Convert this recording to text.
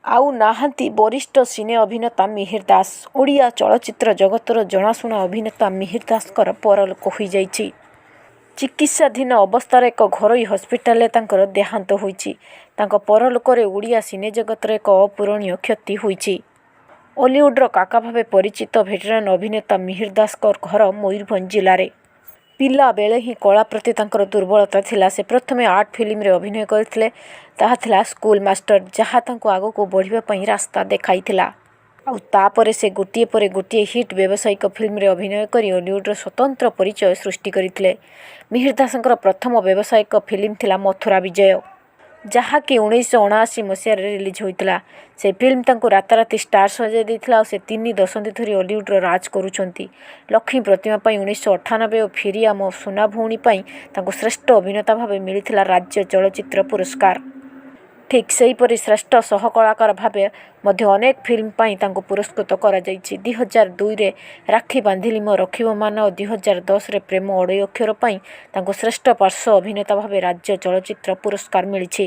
ଆଉ ନାହାନ୍ତି ବରିଷ୍ଠ ସିନେ ଅଭିନେତା ମିହିର ଦାସ। ଓଡ଼ିଆ ଚଳଚ୍ଚିତ୍ର ଜଗତର ଜଣାଶୁଣା ଅଭିନେତା ମିହିର ଦାସଙ୍କର ପରଲୋକ ହୋଇଯାଇଛି। ଚିକିତ୍ସାଧୀନ ଅବସ୍ଥାରେ ଏକ ଘରୋଇ ହସ୍ପିଟାଲରେ ତାଙ୍କର ଦେହାନ୍ତ ହୋଇଛି। ତାଙ୍କ ପରଲୋକରେ ଓଡ଼ିଆ ସିନେ ଜଗତର ଏକ ଅପୂରଣୀୟ କ୍ଷତି ହୋଇଛି। ଅଲିଉଡର କାକା ଭାବେ ପରିଚିତ ଭେଟରାନ୍ ଅଭିନେତା ମିହିର ଦାସଙ୍କ ଘର ମୟୂରଭଞ୍ଜ ଜିଲ୍ଲାରେ। ପିଲାବେଳେ ହିଁ କଳା ପ୍ରତି ତାଙ୍କର ଦୁର୍ବଳତା ଥିଲା। ସେ ପ୍ରଥମେ ଆର୍ଟ ଫିଲ୍ମରେ ଅଭିନୟ କରିଥିଲେ। ତାହା ଥିଲା ସ୍କୁଲ ମାଷ୍ଟର, ଯାହା ତାଙ୍କୁ ଆଗକୁ ବଢ଼ିବା ପାଇଁ ରାସ୍ତା ଦେଖାଇଥିଲା। ଆଉ ତାପରେ ସେ ଗୋଟିଏ ପରେ ଗୋଟିଏ ହିଟ୍ ବ୍ୟବସାୟିକ ଫିଲ୍ମରେ ଅଭିନୟ କରି ଅଲିଉଡର ସ୍ୱତନ୍ତ୍ର ପରିଚୟ ସୃଷ୍ଟି କରିଥିଲେ। ମିହିର ଦାସଙ୍କର ପ୍ରଥମ ବ୍ୟବସାୟିକ ଫିଲ୍ମ ଥିଲା ମଥୁରା ବିଜୟ, ଯାହାକି 1979 ମସିହାରେ ରିଲିଜ୍ ହୋଇଥିଲା। ସେ ଫିଲ୍ମ ତାଙ୍କୁ ରାତାରାତି ଷ୍ଟାର ସଜାଇ ଦେଇଥିଲା ଆଉ ସେ 3 ଦଶନ୍ଧି ଧରି ଅଲିଉଡର ରାଜ କରୁଛନ୍ତି। ଲକ୍ଷ୍ମୀ ପ୍ରତିମା ପାଇଁ 1998 ଓ ଫେରିଆ ମୋ ସୁନା ଭଉଣୀ ପାଇଁ ତାଙ୍କୁ ଶ୍ରେଷ୍ଠ ଅଭିନେତା ଭାବେ ମିଳିଥିଲା ରାଜ୍ୟ ଚଳଚ୍ଚିତ୍ର ପୁରସ୍କାର। ଠିକ୍ ସେହିପରି ଶ୍ରେଷ୍ଠ ସହକଳାକାର ଭାବେ ମଧ୍ୟ ଅନେକ ଫିଲ୍ମ ପାଇଁ ତାଙ୍କୁ ପୁରସ୍କୃତ କରାଯାଇଛି। 2002ରେ ରାକ୍ଷୀ ବାନ୍ଧିଲି ମୋ ରଖିବ ମାନ ଓ 2010ରେ ପ୍ରେମ ଅଢ଼େଇ ଅକ୍ଷର ପାଇଁ ତାଙ୍କୁ ଶ୍ରେଷ୍ଠ ପାର୍ଶ୍ୱ ଅଭିନେତା ଭାବେ ରାଜ୍ୟ ଚଳଚ୍ଚିତ୍ର ପୁରସ୍କାର ମିଳିଛି।